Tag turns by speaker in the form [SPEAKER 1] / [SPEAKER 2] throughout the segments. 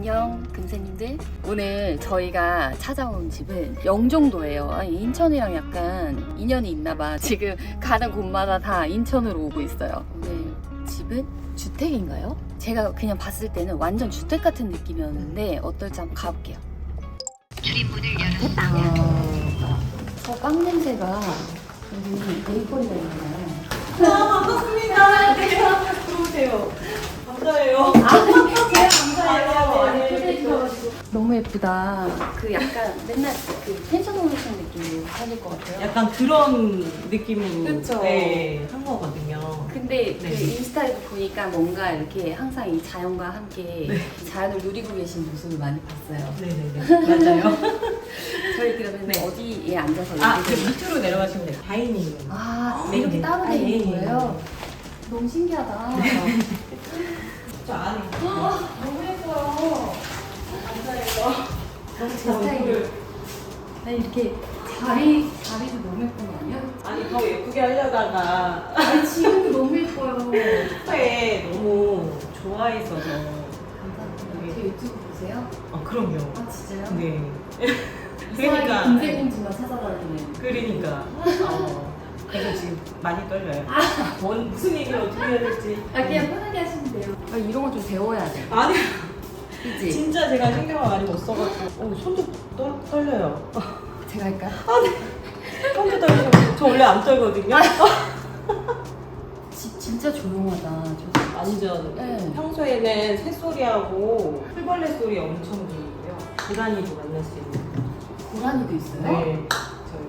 [SPEAKER 1] 안녕 금세님들. 오늘 저희가 찾아온 집은 영종도예요. 인천이랑 약간 인연이 있나봐. 지금 가는 곳마다 다 인천으로 오고 있어요. 오늘 집은 주택인가요? 제가 그냥 봤을 때는 완전 주택 같은 느낌이었는데 어떨지 한번 가볼게요.
[SPEAKER 2] 출입문을 열어주세요.
[SPEAKER 1] 저빵 냄새가 여기 베이커리가 있나요?
[SPEAKER 3] 반갑습니다. 들어오세요. 감사해요.
[SPEAKER 1] 제가 감사해요.
[SPEAKER 3] 네.
[SPEAKER 1] 초대해 주셔가지고. 너무 예쁘다. 그 약간 맨날 그 펜션 오르신 느낌으로 살릴 것 같아요.
[SPEAKER 3] 약간 그런 느낌으로
[SPEAKER 1] 그쵸?
[SPEAKER 3] 네, 한 거거든요.
[SPEAKER 1] 근데 그
[SPEAKER 3] 네.
[SPEAKER 1] 인스타에도 보니까 뭔가 이렇게 항상 이 자연과 함께 자연을 누리고 계신 모습을 많이 봤어요.
[SPEAKER 3] 네네네. 맞아요.
[SPEAKER 1] 저희 그러면
[SPEAKER 3] 네.
[SPEAKER 1] 어디에 앉아서
[SPEAKER 3] 그
[SPEAKER 1] 얘기를
[SPEAKER 3] 밑으로 내려가시면 돼요. 다이닝.
[SPEAKER 1] 아,
[SPEAKER 3] 네,
[SPEAKER 1] 이렇게
[SPEAKER 3] 네.
[SPEAKER 1] 따로
[SPEAKER 3] 아,
[SPEAKER 1] 되어 있는
[SPEAKER 3] 예, 예.
[SPEAKER 1] 거예요? 너무 신기하다.
[SPEAKER 3] 저 안에.
[SPEAKER 1] 너무 예뻐요.
[SPEAKER 3] 감사해요.
[SPEAKER 1] 너무 제 스타일이에요. 아니 이렇게 다리도 너무 예쁜 거 아니야?
[SPEAKER 3] 아니 더 예쁘게 하려다가
[SPEAKER 1] 아니 지금도 너무 예뻐요.
[SPEAKER 3] 회 너무 좋아해서
[SPEAKER 1] 감사합니다. 제 유튜브 보세요?
[SPEAKER 3] 그럼요.
[SPEAKER 1] 아 진짜요?
[SPEAKER 3] 네.
[SPEAKER 1] 이상하게 금세공주만 찾아다니는.
[SPEAKER 3] 그러니까 그래서 지금 많이 떨려요. 무슨 얘기를 어떻게 해야 될지.
[SPEAKER 1] 그냥 편하게 하시면 돼요. 이런 거 좀 배워야 돼.
[SPEAKER 3] 아니
[SPEAKER 1] 그치?
[SPEAKER 3] 진짜 제가 신경을 많이 못 써가지고 손도 떨려요.
[SPEAKER 1] 제가 할까요?
[SPEAKER 3] 손도 떨려요. 저 원래 안 떨거든요.
[SPEAKER 1] 집 진짜 조용하다. 저
[SPEAKER 3] 완전
[SPEAKER 1] 네.
[SPEAKER 3] 평소에는 새소리하고 풀벌레 소리 엄청 들리고요. 고라니도 만날 수 있는.
[SPEAKER 1] 고라니도 있어요?
[SPEAKER 3] 네.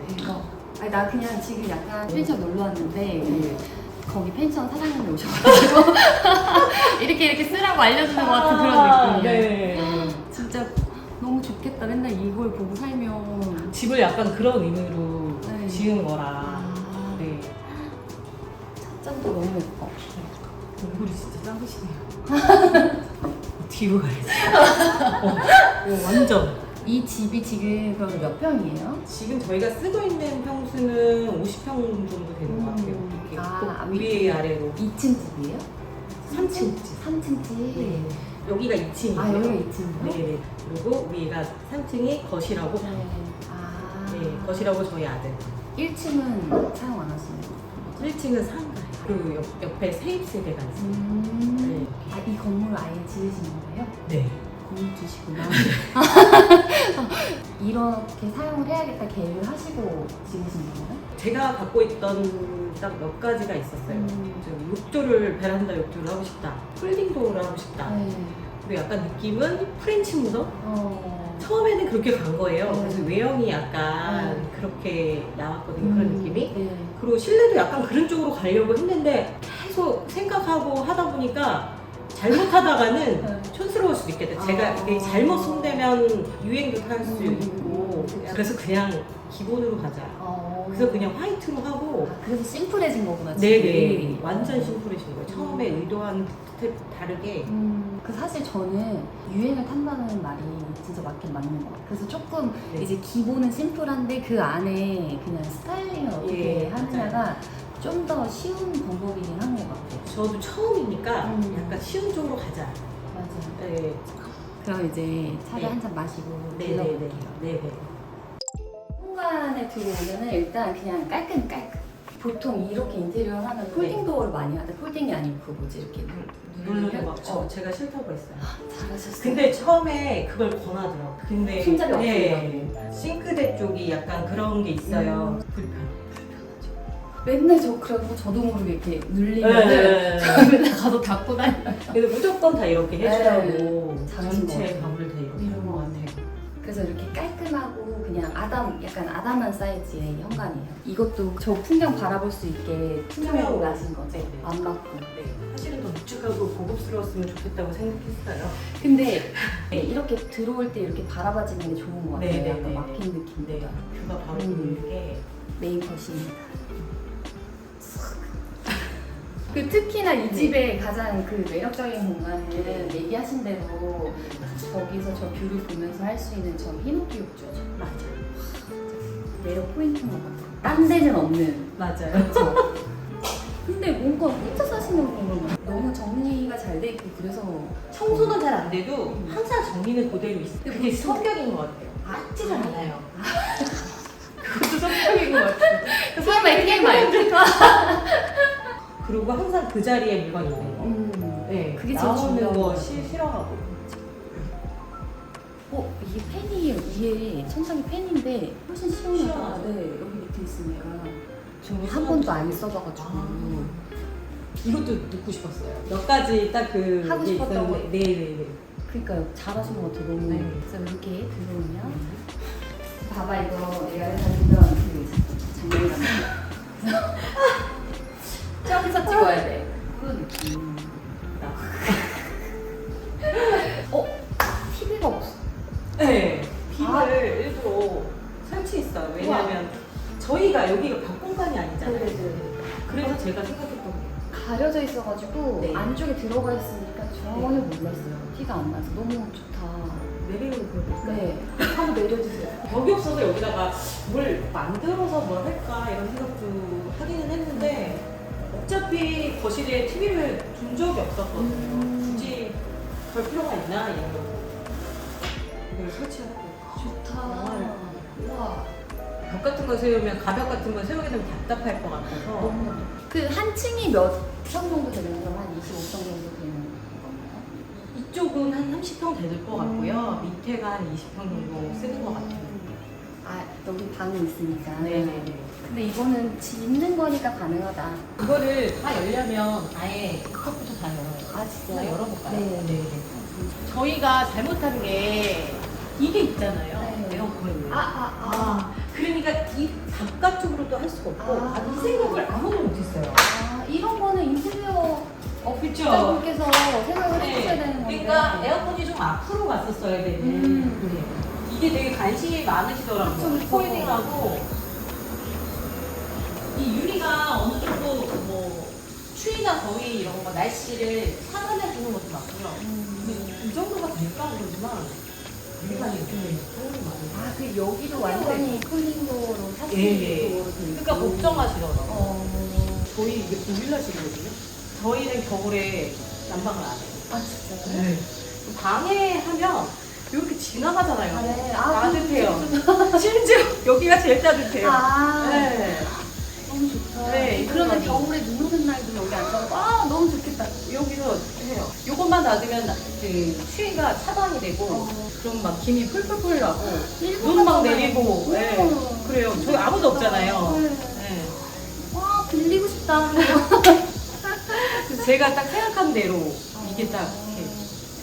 [SPEAKER 1] 대박. 아니 나 그냥 지금 약간 펜션 놀러 왔는데
[SPEAKER 3] 네.
[SPEAKER 1] 거기 펜션 사장님이 오셔가지고 이렇게 쓰라고 알려주는 것 같은 그런 느낌이에요.
[SPEAKER 3] 네.
[SPEAKER 1] 진짜 너무 좋겠다. 맨날 이걸 보고 살면.
[SPEAKER 3] 집을 약간 그런 의미로
[SPEAKER 1] 네.
[SPEAKER 3] 지은 거라. 네.
[SPEAKER 1] 찻잔도 너무 예뻐.
[SPEAKER 3] 얼굴이 진짜 작으시네요. 뒤로 가야지. 완전.
[SPEAKER 1] 이 집이 지금 그럼 몇 평이에요?
[SPEAKER 3] 지금 저희가 쓰고 있는 평수는 50평 정도 되는 것 같아요. 이렇게 꼭 위에 아래로
[SPEAKER 1] 2층 집이에요?
[SPEAKER 3] 3층 집.
[SPEAKER 1] 3층 집?
[SPEAKER 3] 네. 여기가 2층이에요.
[SPEAKER 1] 아 여기가 2층이요?
[SPEAKER 3] 네네. 그리고 위가 3층이 거실하고
[SPEAKER 1] 네. 아.
[SPEAKER 3] 네, 거실하고 저희 아들.
[SPEAKER 1] 1층은 사용 안 하시는 거예요?
[SPEAKER 3] 1층은 상가예요. 그 옆에 세입세대가 있어요.
[SPEAKER 1] 아, 이 건물을 아예 지으신 거예요?
[SPEAKER 3] 네.
[SPEAKER 1] 건물주시구나. 이렇게 사용을 해야겠다 계획을 하시고 지으신 거예요?
[SPEAKER 3] 제가 갖고 있던 딱 몇 가지가 있었어요. 저 욕조를 베란다 욕조를 하고 싶다. 폴딩 도어를 하고 싶다.
[SPEAKER 1] 네.
[SPEAKER 3] 그리고 약간 느낌은 프렌치 무덤?
[SPEAKER 1] 어.
[SPEAKER 3] 처음에는 그렇게 간 거예요.
[SPEAKER 1] 네.
[SPEAKER 3] 그래서 외형이 약간
[SPEAKER 1] 네.
[SPEAKER 3] 그렇게 나왔거든요. 그런 느낌이.
[SPEAKER 1] 네.
[SPEAKER 3] 그리고 실내도 약간 그런 쪽으로 가려고 했는데 계속 생각하고 하다 보니까 잘못하다가는
[SPEAKER 1] 네.
[SPEAKER 3] 촌스러울 수도 있겠다. 제가 이게 잘못 손대면 유행도 탈 수 있고 그래서 그냥 기본으로 가자. 그래서 그냥 화이트로 하고
[SPEAKER 1] 그래서 심플해진 거구나.
[SPEAKER 3] 네네
[SPEAKER 1] 집이.
[SPEAKER 3] 완전 심플해진 거예요. 처음에 의도한 듯 다르게
[SPEAKER 1] 그 사실 저는 유행을 탄다는 말이 진짜 맞긴 맞는 것 같아요. 그래서 조금
[SPEAKER 3] 네.
[SPEAKER 1] 이제 기본은 심플한데 그 안에 그냥 스타일링을 어떻게
[SPEAKER 3] 예,
[SPEAKER 1] 하느냐가 좀 더 쉬운 방법이긴 한 것 같아요.
[SPEAKER 3] 저도 처음이니까 약간 쉬운 쪽으로 가자.
[SPEAKER 1] 맞아요.
[SPEAKER 3] 네.
[SPEAKER 1] 그럼 이제 차를
[SPEAKER 3] 네.
[SPEAKER 1] 한 잔 마시고
[SPEAKER 3] 네네네.
[SPEAKER 1] 들러볼게요.
[SPEAKER 3] 네네.
[SPEAKER 1] 현관에 들어오면은 일단 그냥 깔끔. 보통 이렇게 인테리어를 하면 폴딩 도어를 많이 하는데 폴딩이 아니고 그 뭐지 이렇게
[SPEAKER 3] 누르는 거.
[SPEAKER 1] 그쵸?
[SPEAKER 3] 제가 싫다고 했어요.
[SPEAKER 1] 잘하셨어요.
[SPEAKER 3] 근데 처음에 그걸 권하더라고. 근데
[SPEAKER 1] 손잡이
[SPEAKER 3] 네,
[SPEAKER 1] 없어요.
[SPEAKER 3] 싱크대 쪽이 약간 그런 게 있어요. 불편.
[SPEAKER 1] 맨날 그래서 저도 모르게 이렇게 눌리면은 맨날 가서 닫고 다녀요.
[SPEAKER 3] 그래서 무조건 다 이렇게 해주라고
[SPEAKER 1] 잘하신 것
[SPEAKER 3] 전체
[SPEAKER 1] 같아요.
[SPEAKER 3] 방을 다 이렇게
[SPEAKER 1] 이런
[SPEAKER 3] 한
[SPEAKER 1] 것
[SPEAKER 3] 것
[SPEAKER 1] 같아요.
[SPEAKER 3] 같아요.
[SPEAKER 1] 그래서 이렇게 깔끔하고 그냥 약간 아담한 사이즈의 현관이에요. 이것도 저 풍경 바라볼 수 있게 투명으로 나신 거죠?
[SPEAKER 3] 네.
[SPEAKER 1] 안 맞고.
[SPEAKER 3] 네, 사실은 더 묵직하고 고급스러웠으면 좋겠다고 생각했어요.
[SPEAKER 1] 근데 이렇게 들어올 때 이렇게 바라봐지는 게 좋은 것 같아요.
[SPEAKER 3] 네, 네,
[SPEAKER 1] 약간
[SPEAKER 3] 네.
[SPEAKER 1] 막힌 느낌보다.
[SPEAKER 3] 네, 뷰가 바로
[SPEAKER 1] 음.
[SPEAKER 3] 보이는 게
[SPEAKER 1] 메인 컷입니다. 그 특히나 이 집의 가장 그 매력적인 공간은 얘기하신 대로 저기서 저 뷰를 보면서 할 수 있는 저 히노키 욕조죠.
[SPEAKER 3] 맞아요.
[SPEAKER 1] 매력 포인트인 것 같아요. 딴 데는 없는.
[SPEAKER 3] 맞아요.
[SPEAKER 1] 그렇죠. 근데 뭔가 혼자 사시는 분은 너무 정리가 잘 돼 있고 그래서
[SPEAKER 3] 청소는 잘 안 돼도 항상 정리는 그대로 있어. 그게 성격인 것 같아요. 닦지를 않아요. 그것도 성격인 것 같아요.
[SPEAKER 1] TMI.
[SPEAKER 3] 그리고 항상 그 자리에 물건 있는 거. 네,
[SPEAKER 1] 그게 제일
[SPEAKER 3] 나오는
[SPEAKER 1] 중요한
[SPEAKER 3] 거
[SPEAKER 1] 거
[SPEAKER 3] 싫어하고.
[SPEAKER 1] 이게 팬이 위에 천장이 팬인데 훨씬 시원하다.
[SPEAKER 3] 시원하죠?
[SPEAKER 1] 네, 여기 밑에 있으니까
[SPEAKER 3] 저는
[SPEAKER 1] 한 번도 안 써봐가지고.
[SPEAKER 3] 이것도 넣고 싶었어요. 몇 가지 딱 그
[SPEAKER 1] 하고 싶었던 거.
[SPEAKER 3] 네네네.
[SPEAKER 1] 그러니까요. 잘하신 것 같아요. 너무.
[SPEAKER 3] 네.
[SPEAKER 1] 그래서 이렇게 들어오면 봐봐 이거 내가 해주던 그 장면이랍니다. 저기서 찍어야 돼. 그런 느낌. TV가 없어.
[SPEAKER 3] 네. 비를 일부러 설치했어요. 왜냐면 저희가 여기가 벽 공간이 아니잖아요. 그래서 제가 생각했던 게
[SPEAKER 1] 가려져 있어가지고
[SPEAKER 3] 네.
[SPEAKER 1] 안쪽에 들어가 있으니까 전혀 몰랐어요. 티가 안 나서 너무 좋다.
[SPEAKER 3] 내리는 거
[SPEAKER 1] 네. 한번 내려주세요.
[SPEAKER 3] 벽이 없어서 여기다가 뭘 만들어서 뭘 할까 이런 생각도 하기는 했는데 어차피 거실에 TV를 둔 적이 없었거든요. 굳이 별 필요가 있나 이런 거. 이걸 설치하고
[SPEAKER 1] 좋다.
[SPEAKER 3] 영화를
[SPEAKER 1] 우와.
[SPEAKER 3] 벽 같은 거 세우면 가벽 같은 거 세우게 되면 답답할 것 같아서
[SPEAKER 1] 그 한 층이 몇 평 정도 되는 거면 한 25평 정도 되는 건가요?
[SPEAKER 3] 이쪽은 한 30평 되는 것 같고요. 밑에가 한 20평 정도 쓰는 것 같아요.
[SPEAKER 1] 아, 여기 방이 있으니까.
[SPEAKER 3] 네네네.
[SPEAKER 1] 근데 이거는 집 있는 거니까 가능하다.
[SPEAKER 3] 이거를 다 열려면 아예 이쪽부터 다 열어요.
[SPEAKER 1] 아, 진짜요?
[SPEAKER 3] 하나 열어볼까요?
[SPEAKER 1] 네.
[SPEAKER 3] 저희가 잘못한 게 이게 있잖아요.
[SPEAKER 1] 네.
[SPEAKER 3] 에어컨이.
[SPEAKER 1] 아.
[SPEAKER 3] 그러니까 이 바깥쪽으로 또 할 수가 없고
[SPEAKER 1] 아.
[SPEAKER 3] 이 생각을 아무도 못했어요.
[SPEAKER 1] 이런 거는 인테리어
[SPEAKER 3] 그쵸?
[SPEAKER 1] 업자분께서 생각을 해주셔야 되는 건데.
[SPEAKER 3] 그러니까 에어컨이 좀 앞으로 갔었어야 되는. 네. 이게 되게 관심이 많으시더라고요.
[SPEAKER 1] 그쵸.
[SPEAKER 3] 폴딩하고 이 유리가 어느 정도 뭐 추위나 더위 이런 거 날씨를 차단해 주는 것도 맞고요. 근데 이 정도가 될까 그러지만 유리관이 좀 소음이 많아요.
[SPEAKER 1] 그 여기도 완전히 쿨링도로
[SPEAKER 3] 예.
[SPEAKER 1] 사실도로
[SPEAKER 3] 그러니까 걱정하시더라고요. 저희 이게 보일러실이거든요. 저희는 겨울에 난방을 안 해요.
[SPEAKER 1] 아 진짜요?
[SPEAKER 3] 방해 하면 이렇게 지나가잖아요.
[SPEAKER 1] 아, 네.
[SPEAKER 3] 따뜻해요. 심지어 여기가 제일 따뜻해요.
[SPEAKER 1] 네.
[SPEAKER 3] 네.
[SPEAKER 1] 너무 좋다.
[SPEAKER 3] 네,
[SPEAKER 1] 그러면
[SPEAKER 3] 이거까지.
[SPEAKER 1] 겨울에 눈 오는 날도 여기 앉아서 너무 좋겠다.
[SPEAKER 3] 여기서 해요. 요것만 놔두면 그 추위가 차단이 되고 그럼 막 김이 풀풀풀 나고 눈 막 내리고 네. 그래요. 저희 아무도 없잖아요. 네.
[SPEAKER 1] 와 빌리고 싶다.
[SPEAKER 3] 그래서 제가 딱 생각한 대로 이게 딱 이렇게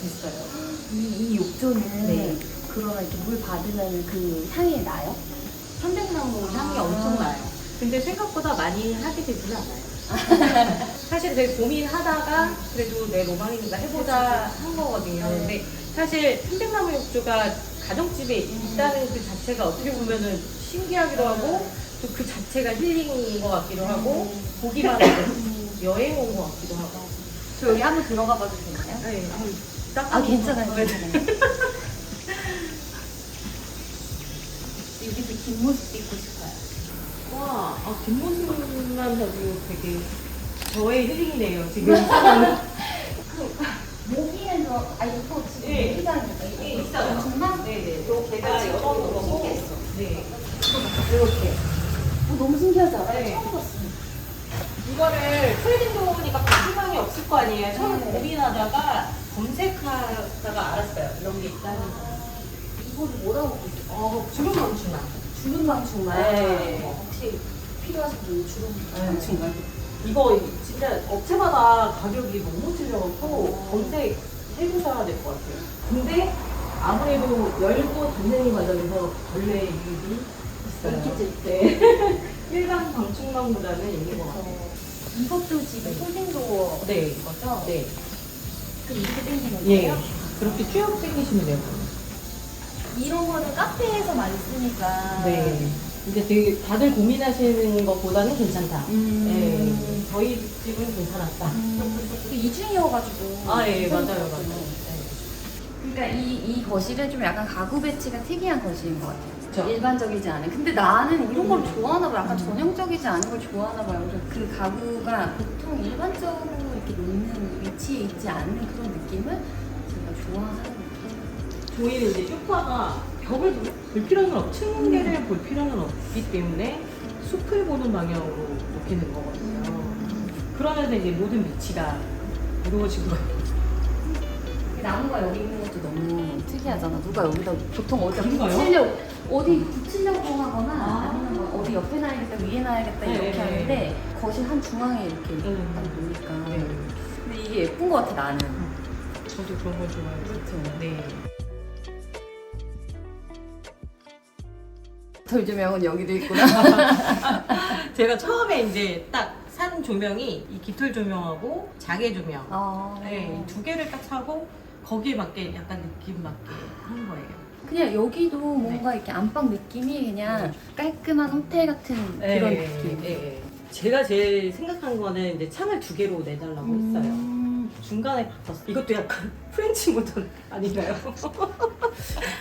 [SPEAKER 3] 됐어요.
[SPEAKER 1] 이 욕조는
[SPEAKER 3] 네.
[SPEAKER 1] 그러면 이렇게 물 받으면 그 향이 나요?
[SPEAKER 3] 편백나무 향이 엄청 나요. 근데 생각보다 많이 하게 되지는 않아요. 사실 되게 고민하다가 그래도 내 로망이니까 해보자 한 거거든요. 근데 사실 편백나무 욕조가 가정집에 있다는 그 자체가 어떻게 보면은 신기하기도 하고 또 그 자체가 힐링인 것 같기도 하고 보기만 해도 여행 온 것 같기도 하고.
[SPEAKER 1] 저 여기 한번 들어가 봐도 되나요?
[SPEAKER 3] 네,
[SPEAKER 1] 괜찮아요. 여기서 뒷모습 찍고 싶어요.
[SPEAKER 3] 와, 뒷모습만 봐도 되게 저의 힐링이네요, 지금 상황은.
[SPEAKER 1] 모기에서 이거 지금
[SPEAKER 3] 네.
[SPEAKER 1] 모기장이
[SPEAKER 3] 예, 있어요.
[SPEAKER 1] 정말?
[SPEAKER 3] 네네. 요 개가 열어놓은 거고.
[SPEAKER 1] 신기했어.
[SPEAKER 3] 네. 이렇게.
[SPEAKER 1] 너무 신기하지 않아요?
[SPEAKER 3] 네.
[SPEAKER 1] 처음 봤어요.
[SPEAKER 3] 이거를 폴딩도어니까 희망이 없을 거 아니에요. 처음에 고민하다가 검색하다가 알았어요. 이런 게 있다는 거.
[SPEAKER 1] 이거를 뭐라고 부르세요?
[SPEAKER 3] 주름망충만.
[SPEAKER 1] 주름망충만.
[SPEAKER 3] 네.
[SPEAKER 1] 혹시 필요하신 분 주름망충만?
[SPEAKER 3] 이거 진짜 업체마다 가격이 너무 틀려갖고 검색해보셔야 될 것 같아요. 근데 아무래도 열고 닫는 과정에서 벌레 유입이 있어요.
[SPEAKER 1] 있겠죠.
[SPEAKER 3] 네. 일반 방충망보다는 있는 것 같아요.
[SPEAKER 1] 이것도 지금 폴딩도어
[SPEAKER 3] 네.
[SPEAKER 1] 거죠?
[SPEAKER 3] 네.
[SPEAKER 1] 그럼 이렇게 땡기는
[SPEAKER 3] 예.
[SPEAKER 1] 거예요?
[SPEAKER 3] 그렇게 쭉 당기시면 돼요.
[SPEAKER 1] 이런 거는 카페에서 많이 쓰니까.
[SPEAKER 3] 네. 이제 되게 다들 고민하시는 것보다는 괜찮다. 네. 저희 집은 괜찮았다.
[SPEAKER 1] 이중이어가지고.
[SPEAKER 3] 예, 맞아요.
[SPEAKER 1] 그러니까 이 거실은 좀 약간 가구 배치가 특이한 거실인 것 같아요.
[SPEAKER 3] 그쵸.
[SPEAKER 1] 일반적이지 않은. 근데 나는 이런 걸 좋아하나 봐. 약간 전형적이지 않은 걸 좋아하나 봐요. 그래서 그 가구가 보통 일반적으로 이렇게 놓는 위치에 있지 않는 그런 느낌을 제가 좋아하는 느낌.
[SPEAKER 3] 저희는 이제 소파가 벽을 볼 필요는 층계를 볼 필요는 없기 때문에 숲을 보는 방향으로 놓게 거거든요. 그러면서 이제 모든 위치가 이루어진 거예요.
[SPEAKER 1] 나무가 여기 있는 것도 너무 특이하잖아. 누가 여기다 보통 어디다
[SPEAKER 3] 그런가요?
[SPEAKER 1] 붙이려고 하거나 아니면 뭐 어디 옆에 놔야겠다, 위에 놔야겠다 이렇게
[SPEAKER 3] 네.
[SPEAKER 1] 하는데 거실 한 중앙에 이렇게 딱 놓으니까.
[SPEAKER 3] 네.
[SPEAKER 1] 근데 이게 예쁜 것 같아 나는.
[SPEAKER 3] 저도 그런 걸 좋아해요.
[SPEAKER 1] 그렇죠.
[SPEAKER 3] 네.
[SPEAKER 1] 저 조명은 여기도 있구나.
[SPEAKER 3] 제가 처음에 이제 딱 산 조명이 이 깃털 조명하고 자개 조명. 네, 두 개를 딱 사고 거기에 맞게 약간 느낌 맞게 한 거예요.
[SPEAKER 1] 그냥 여기도 뭔가 이렇게 안방 느낌이 그냥 깔끔한 호텔 같은 그런 느낌.
[SPEAKER 3] 네. 제가 제일 생각한 거는 이제 창을 두 개로 내달라고 했어요. 중간에 바꿨어요. 이것도 약간 프렌치 모던 아닌가요?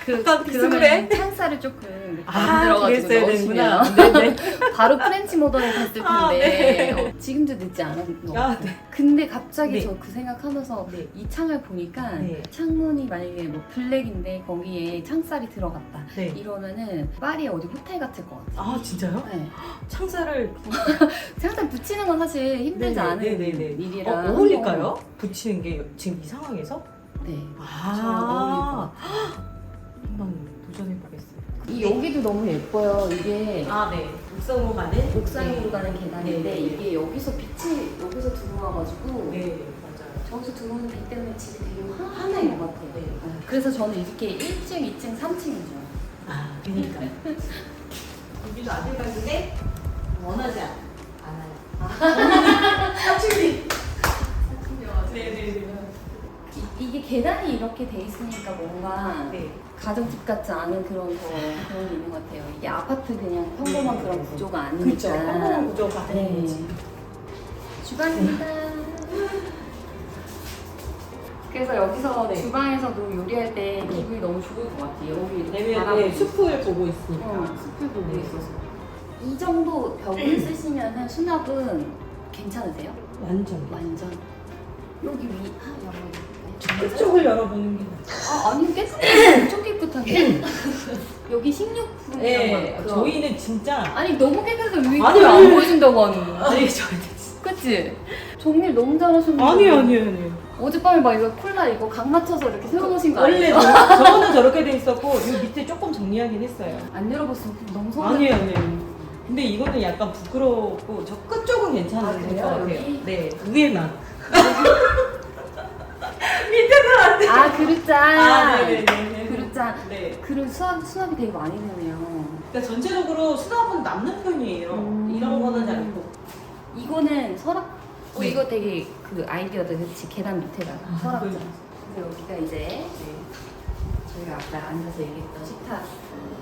[SPEAKER 3] 약간 비슷해?
[SPEAKER 1] 그러면 창살을 조금
[SPEAKER 3] 그랬어야
[SPEAKER 1] 만들어가지고
[SPEAKER 3] 되는구나.
[SPEAKER 1] 넣으시면
[SPEAKER 3] 네네.
[SPEAKER 1] 바로 프렌치 모던에 갔을 텐데
[SPEAKER 3] 아, 네.
[SPEAKER 1] 지금도 늦지 않은 거
[SPEAKER 3] 아,
[SPEAKER 1] 같아요.
[SPEAKER 3] 네.
[SPEAKER 1] 근데 갑자기
[SPEAKER 3] 네.
[SPEAKER 1] 저 그 생각하면서
[SPEAKER 3] 네.
[SPEAKER 1] 이 창을 보니까
[SPEAKER 3] 네.
[SPEAKER 1] 창문이 만약에 뭐 블랙인데 거기에 창살이 들어갔다
[SPEAKER 3] 네.
[SPEAKER 1] 이러면은 파리에 어디 호텔 같을 것 같아요.
[SPEAKER 3] 아, 진짜요?
[SPEAKER 1] 네.
[SPEAKER 3] 창살을
[SPEAKER 1] 창살 붙이는 건 사실 힘들지 않은 일이라
[SPEAKER 3] 어울릴까요? 붙이는 게 지금 이 상황에서?
[SPEAKER 1] 네.
[SPEAKER 3] 아,
[SPEAKER 1] 저 어울릴 것
[SPEAKER 3] 한번 도전해보겠습니다.
[SPEAKER 1] 이 여기도 너무 예뻐요. 이게
[SPEAKER 3] 아, 네. 옥상으로 가는?
[SPEAKER 1] 옥상으로 가는 계단인데
[SPEAKER 3] 네.
[SPEAKER 1] 이게 여기서 빛이 여기서 들어와가지고
[SPEAKER 3] 네, 맞아요.
[SPEAKER 1] 저기서 들어오는 빛 때문에 집이 되게 환한 것 같아요.
[SPEAKER 3] 네.
[SPEAKER 1] 그래서 저는 이렇게 1층, 2층, 3층이죠.
[SPEAKER 3] 아, 그니까. 여기도 아들 방인데 원하지 않아요. 사춘기. 네네네.
[SPEAKER 1] 이게 계단이 이렇게 돼 있으니까 뭔가
[SPEAKER 3] 네.
[SPEAKER 1] 가정집 같지 않은 그런 게 있는 것 같아요. 이게 아파트 그냥 평범한 그런 구조가 아니니까.
[SPEAKER 3] 그렇죠. 평범한 구조가 아닌 거지.
[SPEAKER 1] 주방입니다. 그래서 여기서
[SPEAKER 3] 네.
[SPEAKER 1] 주방에서도 요리할 때 기분이 너무 좋을 것 같아요. 여기
[SPEAKER 3] 왜냐면
[SPEAKER 1] 바라보고
[SPEAKER 3] 숲을 보고 있으니까.
[SPEAKER 1] 숲을 보고
[SPEAKER 3] 네.
[SPEAKER 1] 있어서. 이 정도 벽을 쓰시면은 수납은 괜찮으세요?
[SPEAKER 3] 완전.
[SPEAKER 1] 완전. 여기 위,
[SPEAKER 3] 끝쪽을 열어보는 게 낫죠.
[SPEAKER 1] 아니 깨끗해. 엄청 깨끗한데? 여기 식료품이라고
[SPEAKER 3] 네,
[SPEAKER 1] 하는
[SPEAKER 3] 저희는 진짜.
[SPEAKER 1] 아니 너무 깨끗해서 위
[SPEAKER 3] 아니,
[SPEAKER 1] 안
[SPEAKER 3] 아니.
[SPEAKER 1] 보여준다고 하는
[SPEAKER 3] 아니, 저희는 진짜.
[SPEAKER 1] 그치? 정리를 너무 잘하셨는데
[SPEAKER 3] 아니요.
[SPEAKER 1] 어젯밤에 막 이거 콜라 이거 각 맞춰서 이렇게 세워놓으신 거
[SPEAKER 3] 원래
[SPEAKER 1] 아니에요?
[SPEAKER 3] 저는 저렇게 돼 있었고, 이 밑에 조금 정리하긴 했어요.
[SPEAKER 1] 안 열어봤으면 너무 서운해.
[SPEAKER 3] 아니에요. 근데 이거는 약간 부끄럽고, 저 끝쪽은 괜찮은
[SPEAKER 1] 아,
[SPEAKER 3] 것
[SPEAKER 1] 그래요?
[SPEAKER 3] 같아요.
[SPEAKER 1] 여기?
[SPEAKER 3] 네, 위에만. 밑에는 안 돼.
[SPEAKER 1] 아 그릇잔.
[SPEAKER 3] 아, 네네네.
[SPEAKER 1] 그릇잔.
[SPEAKER 3] 네.
[SPEAKER 1] 그릇 수납이 되게 많이 되네요.
[SPEAKER 3] 그러니까 전체적으로 수납은 남는 편이에요. 이런 거는 잘 없고.
[SPEAKER 1] 이거는 서랍.
[SPEAKER 3] 네.
[SPEAKER 1] 이거 되게 그 아이디어다. 그치? 계단 밑에다가
[SPEAKER 3] 아,
[SPEAKER 1] 서랍장.
[SPEAKER 3] 네.
[SPEAKER 1] 그래서 여기가 이제 저희가 아까 앉아서 얘기했던 식탁.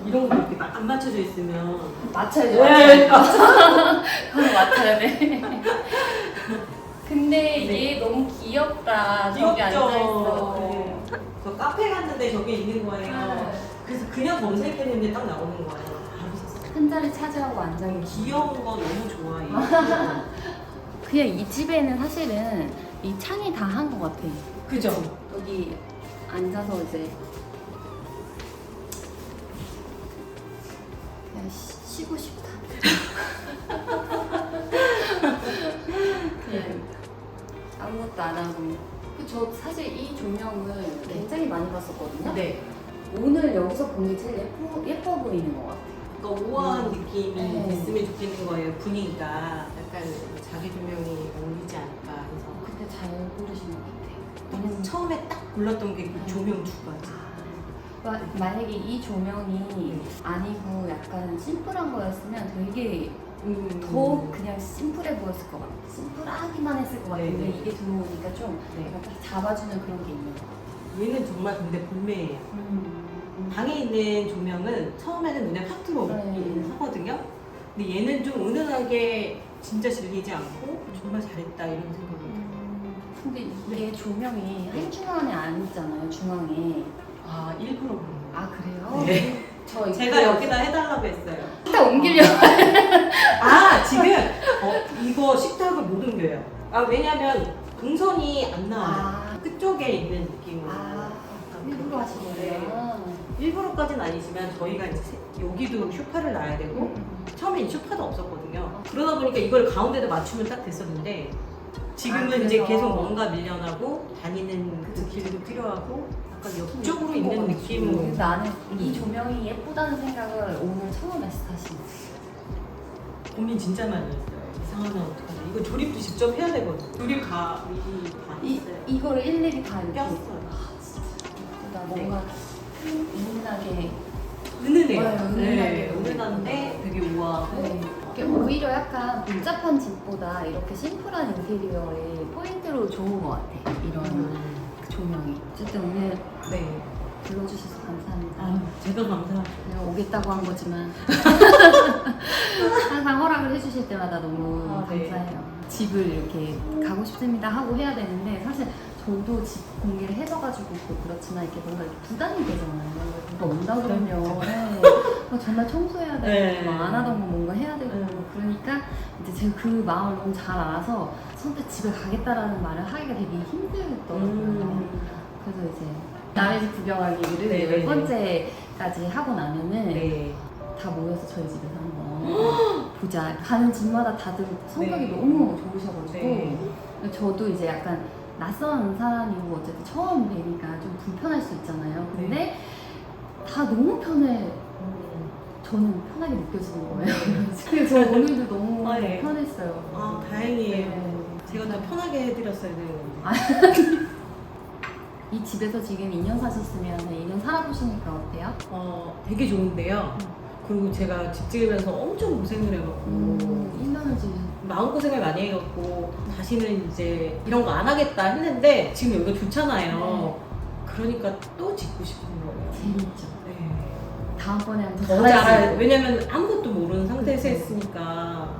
[SPEAKER 3] 이런 거 이렇게 안 맞춰져 있으면.
[SPEAKER 1] 맞춰야죠.
[SPEAKER 3] 네.
[SPEAKER 1] 그럼 맞춰야 돼. 근데 이게 너무 귀엽다. 저기 앉아있어.
[SPEAKER 3] 네. 저 카페 갔는데 저게 있는 거예요. 그래서 그냥 검색했는데 딱 나오는 거예요. 바로 샀어요.
[SPEAKER 1] 한 자리 차지하고 앉아있는
[SPEAKER 3] 귀여운 거 너무 좋아해요.
[SPEAKER 1] 그냥 이 집에는 사실은 이 창이 다 한 것 같아.
[SPEAKER 3] 그죠?
[SPEAKER 1] 여기 앉아서 이제 그냥 쉬고 싶다. 그냥 아무것도 안 하고. 저 사실 이 조명을 굉장히 많이 봤었거든요.
[SPEAKER 3] 네.
[SPEAKER 1] 오늘 여기서 본 게 제일 예뻐 보이는 것 같아요.
[SPEAKER 3] 그러니까 우아한 느낌이
[SPEAKER 1] 네.
[SPEAKER 3] 있으면 좋겠는 거예요. 분위기가 약간 자기 조명이 어울리지 않을까 해서.
[SPEAKER 1] 그때 잘 고르신 것 같아요.
[SPEAKER 3] 그래서 처음에 딱 골랐던 게 그 조명 두 가지.
[SPEAKER 1] 만약에 이 조명이 아니고 약간 심플한 거였으면 되게 더 그냥 심플해 보였을 것 같아요. 심플하기만 했을 것 같은데
[SPEAKER 3] 네, 네.
[SPEAKER 1] 이게 들어오니까 좀
[SPEAKER 3] 네.
[SPEAKER 1] 이렇게 잡아주는 그런 게 있는 것 같아요.
[SPEAKER 3] 얘는 정말 근데 본매예요. 방에 있는 조명은 처음에는 눈에 확 들어오긴 하거든요. 근데 얘는 좀 은은하게 진짜 질리지 않고 정말 잘했다 이런 생각이 들어요.
[SPEAKER 1] 근데 이게 조명이 한중간에 안 있잖아요, 중앙에.
[SPEAKER 3] 아, 일부러 그런 거예요.
[SPEAKER 1] 아, 그래요?
[SPEAKER 3] 네.
[SPEAKER 1] 저
[SPEAKER 3] 제가 여기다 해달라고 했어요.
[SPEAKER 1] 일단 옮기려고.
[SPEAKER 3] 아 지금 이거 식탁을 못 옮겨요. 아 왜냐면 동선이 안 나와요. 끝쪽에 있는 느낌으로.
[SPEAKER 1] 일부러 하신
[SPEAKER 3] 네.
[SPEAKER 1] 거예요.
[SPEAKER 3] 일부러까지는 아니지만 저희가 이제 여기도 쇼파를 놔야 되고 처음엔 쇼파도 없었거든요. 그러다 보니까 이걸 가운데다 맞추면 딱 됐었는데 지금은 이제
[SPEAKER 1] 그래서.
[SPEAKER 3] 계속 뭔가 밀려나고 다니는 그 길도 필요하고 약간 옆쪽으로 있는 느낌으로.
[SPEAKER 1] 근데 나는 이 조명이 예쁘다는 생각을 오늘 처음 했어 사실.
[SPEAKER 3] 고민 진짜 많이 했어요. 이상하면 어떡하지? 이거 조립도 직접 해야 되거든. 조립 다 미리 다 했어요.
[SPEAKER 1] 이거를 일일이 다 이렇게.
[SPEAKER 3] 꼈어요.
[SPEAKER 1] 나 뭔가 은은하게.
[SPEAKER 3] 은은해요.
[SPEAKER 1] 네, 은은하게.
[SPEAKER 3] 네, 은은한데 되게 우아하고.
[SPEAKER 1] 네. 이게 오히려 약간 복잡한 집보다 이렇게 심플한 인테리어에 포인트로 좋은 것 같아. 이런 조명이. 어쨌든 오늘
[SPEAKER 3] 네.
[SPEAKER 1] 불러주셔서 감사합니다.
[SPEAKER 3] 아, 제가 감사합니다.
[SPEAKER 1] 내가 오겠다고 한 거지만 항상 허락을 해주실 때마다 너무
[SPEAKER 3] 아, 네.
[SPEAKER 1] 감사해요. 집을 이렇게 가고 싶습니다 하고 해야 되는데 사실 저도 집 공개를 해줘가지고 그렇지만 이렇게 뭔가 이렇게 부담이 되잖아요. 누가 온다 그러면 네. 정말 청소해야 되고
[SPEAKER 3] 네.
[SPEAKER 1] 막 안 하던 거 뭔가 해야 되고 그러니까 이제 제가 그 마음을 너무 잘 알아서 선뜻 집에 가겠다라는 말을 하기가 되게 힘들더라고요. 그래서 이제 남의 집 구경하기를
[SPEAKER 3] 네,
[SPEAKER 1] 열
[SPEAKER 3] 네,
[SPEAKER 1] 번째까지 하고 나면은
[SPEAKER 3] 네.
[SPEAKER 1] 다 모여서 저희 집에서 한번 보자. 가는 집마다 다들 성격이
[SPEAKER 3] 네.
[SPEAKER 1] 너무 좋으셔가지고
[SPEAKER 3] 네.
[SPEAKER 1] 저도 이제 약간 낯선 사람이고 어쨌든 처음 뵈니까 좀 불편할 수 있잖아요. 근데 다 너무 편해. 저는 편하게 느껴지는 거예요. 그래서 저 오늘도 너무
[SPEAKER 3] 아, 네.
[SPEAKER 1] 편했어요.
[SPEAKER 3] 아, 다행이에요.
[SPEAKER 1] 네.
[SPEAKER 3] 제가 더 편하게 해드렸어야 되는데.
[SPEAKER 1] 이 집에서 지금 2년 사셨으면 2년 살아보시니까 어때요?
[SPEAKER 3] 되게 좋은데요. 그리고 제가 집 지으면서 엄청 고생을 해갖고
[SPEAKER 1] 1년을 지금
[SPEAKER 3] 마음고생을 많이 해갖고 다시는 이제 이런 거 안 하겠다 했는데 지금 여기가 좋잖아요. 그러니까 또 짓고 싶은 거예요.
[SPEAKER 1] 재밌죠.
[SPEAKER 3] 네.
[SPEAKER 1] 다음번에 한번
[SPEAKER 3] 더
[SPEAKER 1] 잘할 수
[SPEAKER 3] 잘할,
[SPEAKER 1] 있고.
[SPEAKER 3] 왜냐면 아무것도 모르는 상태에서
[SPEAKER 1] 그치.
[SPEAKER 3] 했으니까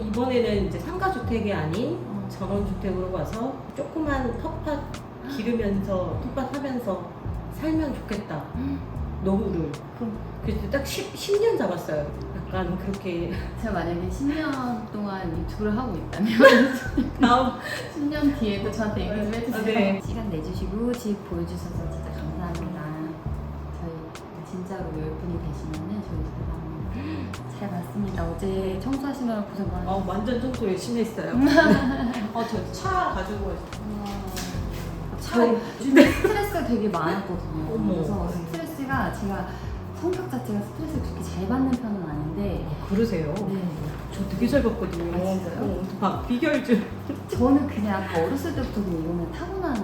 [SPEAKER 3] 이번에는 이제 상가주택이 아닌 전원주택으로 가서 조그만 텃밭 기르면서 텃밭 하면서 살면 좋겠다. 노후를. 그래서 딱 10년 잡았어요. 약간 그렇게.
[SPEAKER 1] 제가 만약에 10년 동안 유튜브를 하고 있다면
[SPEAKER 3] 다음
[SPEAKER 1] 10년 뒤에도 저한테 얘기 좀 해주세요.
[SPEAKER 3] 네.
[SPEAKER 1] 시간 내주시고 집 보여주셔서 진짜 감사합니다. 저희 진짜로 10분이 되시면은 저희 집에서 한번 잘 봤습니다. 어제 청소하시느라 고생 많으셨어요.
[SPEAKER 3] 완전 청소 열심히 했어요. 저 차 가지고
[SPEAKER 1] 저희 요즘에 스트레스가 되게 많았거든요.
[SPEAKER 3] 어머.
[SPEAKER 1] 그래서 스트레스가 제가 성격 자체가 스트레스를 그렇게 잘 받는 편은 아닌데
[SPEAKER 3] 그러세요?
[SPEAKER 1] 네.
[SPEAKER 3] 저 되게 잘 봤거든요.
[SPEAKER 1] 아, 진짜요?
[SPEAKER 3] 비결 좀.
[SPEAKER 1] 저는 그냥 어렸을 때부터 이거는 타고난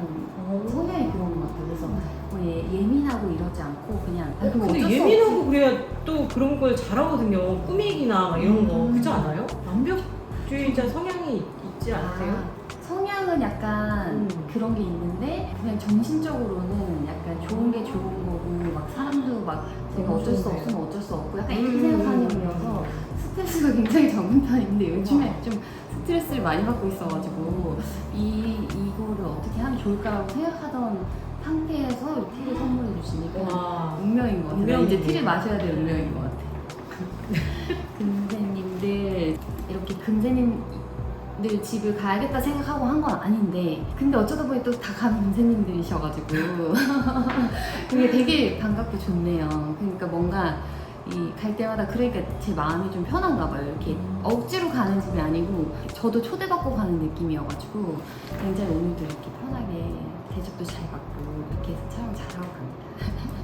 [SPEAKER 1] 성향이 그런 것 같아요. 그래서 뭐 예민하고 이러지 않고 그냥 그럼
[SPEAKER 3] 근데
[SPEAKER 1] 어쩔 수
[SPEAKER 3] 예민하고
[SPEAKER 1] 없지.
[SPEAKER 3] 그래야 또 그런 걸 잘하거든요. 꾸미기나 막 이런 거. 그렇지 않아요? 완벽주의자 성향이 있지 않으세요?
[SPEAKER 1] 성향은 약간 그런 게 있는데 그냥 정신적으로는 약간 좋은 게 좋은 거고 막 사람도 막 제가 어쩔 수 없으면 어쩔 수 없고 약간 이렇게 생각하는 편이어서 스트레스가 굉장히 적은 편인데 요즘에 좀 스트레스를 많이 받고 있어가지고 이거를 어떻게 하면 좋을까라고 생각하던 상태에서 이 티를 선물해 주시니까
[SPEAKER 3] 와.
[SPEAKER 1] 운명인 것 같아요. 나 이제
[SPEAKER 3] 운명이네요.
[SPEAKER 1] 티를 마셔야 될 운명인 것 같아요. 금세님들 이렇게 금세님들 집을 가야겠다 생각하고 한 건 아닌데 근데 어쩌다 보니 또 다 간 금세님들이셔가지고 그게 되게 반갑고 좋네요. 그러니까 뭔가 이 갈 때마다 그러니까 제 마음이 좀 편한가 봐요. 이렇게 억지로 가는 집이 아니고 저도 초대받고 가는 느낌이어가지고 굉장히 오늘도 이렇게 편하게 대접도 잘 받고 이렇게 해서 촬영 잘하고 갑니다.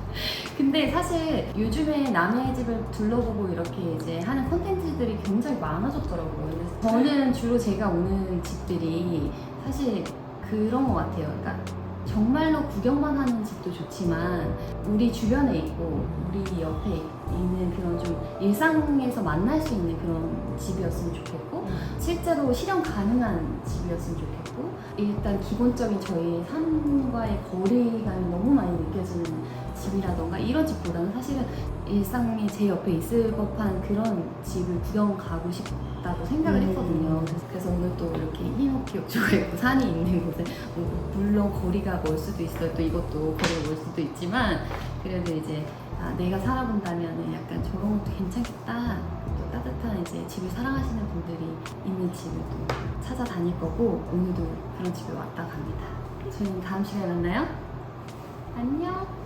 [SPEAKER 1] 근데 사실 요즘에 남의 집을 둘러보고 이렇게 이제 하는 콘텐츠들이 굉장히 많아졌더라고요. 그래서 저는 주로 제가 오는 집들이 사실 그런 것 같아요. 그러니까 정말로 구경만 하는 집도 좋지만 우리 주변에 있고 우리 옆에 있는 그런 좀 일상에서 만날 수 있는 그런 집이었으면 좋겠고 실제로 실현 가능한 집이었으면 좋겠고 일단 기본적인 저희 삶과의 거리감이 너무 많이 느껴지는 집이라던가 이런 집보다는 사실은 일상이 제 옆에 있을 법한 그런 집을 구경 가고 싶다고 생각을 했거든요. 그래서 오늘 또 이렇게 흰옥기 욕조가 있고 산이 있는 곳에 물론 거리가 멀 수도 있어요. 또 이것도 거리가 멀 수도 있지만 그래도 이제 아, 내가 살아본다면 약간 저런 것도 괜찮겠다. 또 따뜻한 이제 집을 사랑하시는 분들이 있는 집을 또 찾아다닐 거고 오늘도 그런 집에 왔다 갑니다. 저희는 다음 시간에 만나요. 안녕.